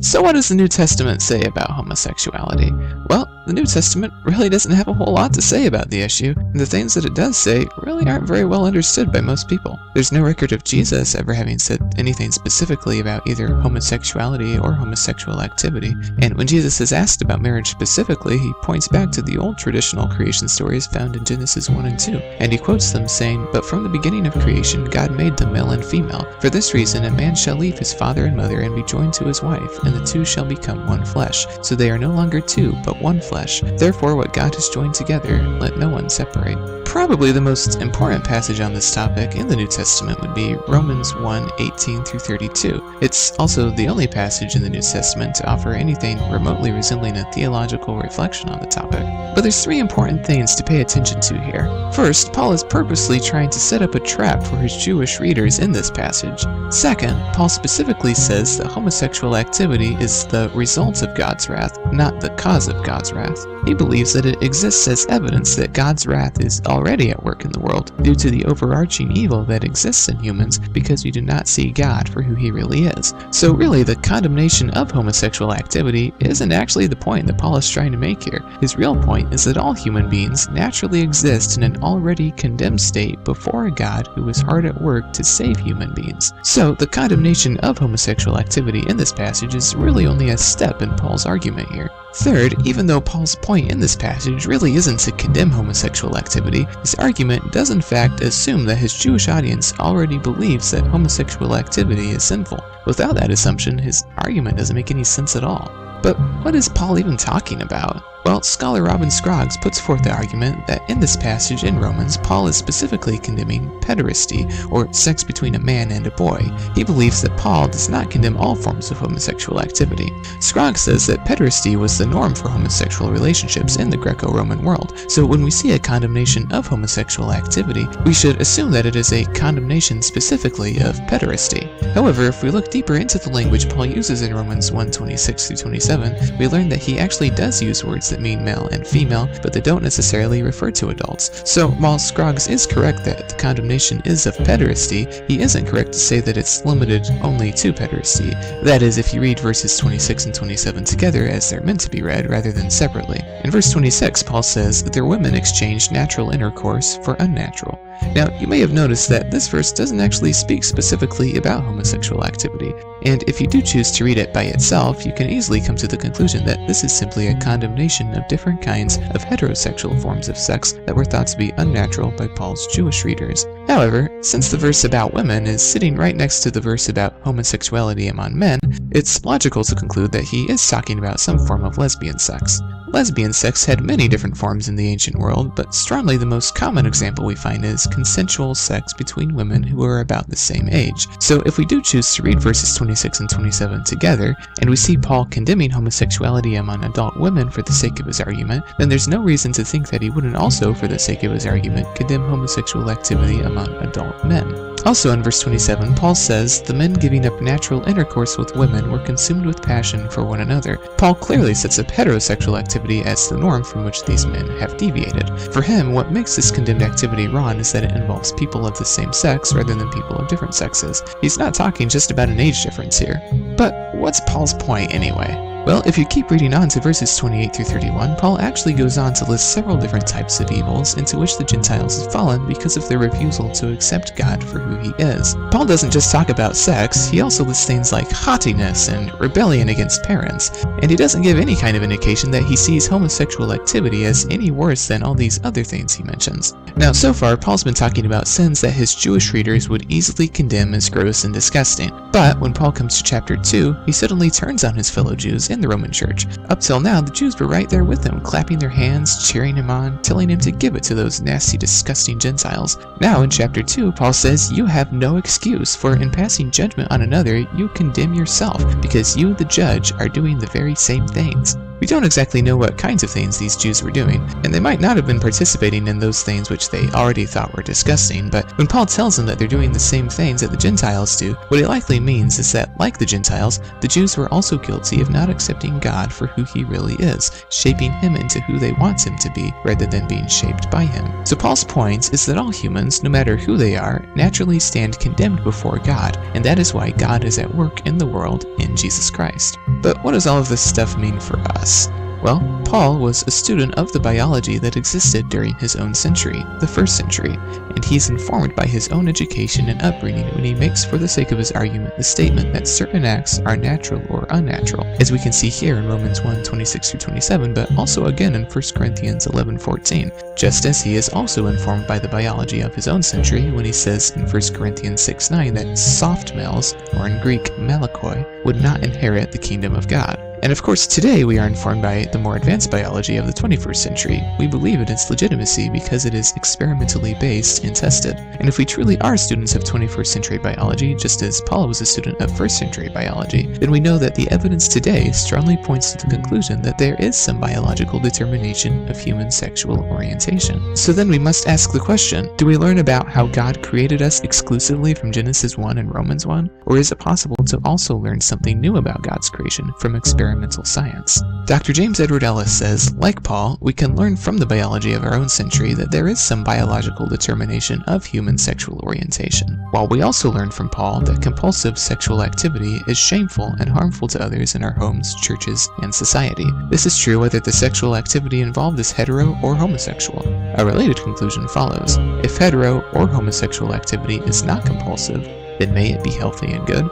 So what does the New Testament say about homosexuality? Well, the New Testament really doesn't have a whole lot to say about the issue, and the things that it does say really aren't very well understood by most people. There's no record of Jesus ever having said anything specifically about either homosexuality or homosexual activity, and when Jesus is asked about marriage specifically, he points back to the old traditional creation stories found in Genesis 1 and 2, and he quotes them saying, "But from the beginning of creation God made them male and female. For this reason a man shall leave his father and mother and be joined to his wife, and the two shall become one flesh. So they are no longer two, but one flesh. Therefore what God has joined together, let no one separate." Probably the most important passage on this topic in the New Testament would be Romans 1:18-32. It's also the only passage in the New Testament to offer anything remotely resembling a theological reflection on the topic. But there's three important things to pay attention to here. First, Paul is purposely trying to set up a trap for his Jewish readers in this passage. Second, Paul specifically says that homosexual activity is the result of God's wrath, not the cause of God's wrath. He believes that it exists as evidence that God's wrath is already at work in the world due to the overarching evil that exists in humans because we do not see God for who he really is. So really, the condemnation of homosexual activity isn't actually the point that Paul is trying to make here. His real point is that all human beings naturally exist in an already condemned state before a God who is hard at work to save human beings. So the condemnation of homosexual activity in this passage is really only a step in Paul's argument here. Third, even though Paul's point in this passage really isn't to condemn homosexual activity, his argument does in fact assume that his Jewish audience already believes that homosexual activity is sinful. Without that assumption, his argument doesn't make any sense at all. But what is Paul even talking about? Well, scholar Robin Scroggs puts forth the argument that in this passage in Romans, Paul is specifically condemning pederasty, or sex between a man and a boy. He believes that Paul does not condemn all forms of homosexual activity. Scroggs says that pederasty was the norm for homosexual relationships in the Greco-Roman world, so when we see a condemnation of homosexual activity, we should assume that it is a condemnation specifically of pederasty. However, if we look deeper into the language Paul uses in Romans 1:26-27, we learn that he actually does use words that mean male and female, but they don't necessarily refer to adults. So while Scroggs is correct that the condemnation is of pederasty, he isn't correct to say that it's limited only to pederasty. That is, if you read verses 26 and 27 together as they're meant to be read rather than separately. In verse 26, Paul says that their women exchanged natural intercourse for unnatural. Now, you may have noticed that this verse doesn't actually speak specifically about homosexual activity, and if you do choose to read it by itself, you can easily come to the conclusion that this is simply a condemnation of different kinds of heterosexual forms of sex that were thought to be unnatural by Paul's Jewish readers. However, since the verse about women is sitting right next to the verse about homosexuality among men, it's logical to conclude that he is talking about some form of lesbian sex. Lesbian sex had many different forms in the ancient world, but strongly the most common example we find is consensual sex between women who are about the same age. So if we do choose to read verses 26 and 27 together, and we see Paul condemning homosexuality among adult women for the sake of his argument, then there's no reason to think that he wouldn't also, for the sake of his argument, condemn homosexual activity among adult men. Also in verse 27, Paul says, "The men giving up natural intercourse with women were consumed with passion for one another." Paul clearly sets up heterosexual activity as the norm from which these men have deviated. For him, what makes this condemned activity wrong is that it involves people of the same sex rather than people of different sexes. He's not talking just about an age difference here. But what's Paul's point anyway? Well, if you keep reading on to verses 28-31, Paul actually goes on to list several different types of evils into which the Gentiles have fallen because of their refusal to accept God for who he is. Paul doesn't just talk about sex, he also lists things like haughtiness and rebellion against parents, and he doesn't give any kind of indication that he sees homosexual activity as any worse than all these other things he mentions. Now, so far, Paul's been talking about sins that his Jewish readers would easily condemn as gross and disgusting, but when Paul comes to chapter 2, he suddenly turns on his fellow Jews in the Roman Church. Up till now, the Jews were right there with him, clapping their hands, cheering him on, telling him to give it to those nasty, disgusting Gentiles. Now, in chapter 2, Paul says, "You have no excuse, for in passing judgment on another, you condemn yourself, because you, the judge, are doing the very same things." We don't exactly know what kinds of things these Jews were doing, and they might not have been participating in those things which they already thought were disgusting, but when Paul tells them that they're doing the same things that the Gentiles do, what he likely means is that, like the Gentiles, the Jews were also guilty of not accepting God for who he really is, shaping him into who they want him to be, rather than being shaped by him. So Paul's point is that all humans, no matter who they are, naturally stand condemned before God, and that is why God is at work in the world in Jesus Christ. But what does all of this stuff mean for us? Well, Paul was a student of the biology that existed during his own century, the first century, and he's informed by his own education and upbringing when he makes, for the sake of his argument, the statement that certain acts are natural or unnatural, as we can see here in Romans 1:26-27, but also again in 1 Corinthians 11:14, just as he is also informed by the biology of his own century when he says in 1 Corinthians 6:9 that soft males, or in Greek malakoi, would not inherit the kingdom of God. And of course, today we are informed by the more advanced biology of the 21st century. We believe in its legitimacy because it is experimentally based and tested. And if we truly are students of 21st century biology, just as Paul was a student of 1st century biology, then we know that the evidence today strongly points to the conclusion that there is some biological determination of human sexual orientation. So then we must ask the question, do we learn about how God created us exclusively from Genesis 1 and Romans 1? Or is it possible to also learn something new about God's creation from experimental science? Dr. James Edward Ellis says, like Paul, we can learn from the biology of our own century that there is some biological determination of human sexual orientation, while we also learn from Paul that compulsive sexual activity is shameful and harmful to others in our homes, churches, and society. This is true whether the sexual activity involved is hetero or homosexual. A related conclusion follows. If hetero or homosexual activity is not compulsive, then may it be healthy and good?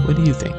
What do you think?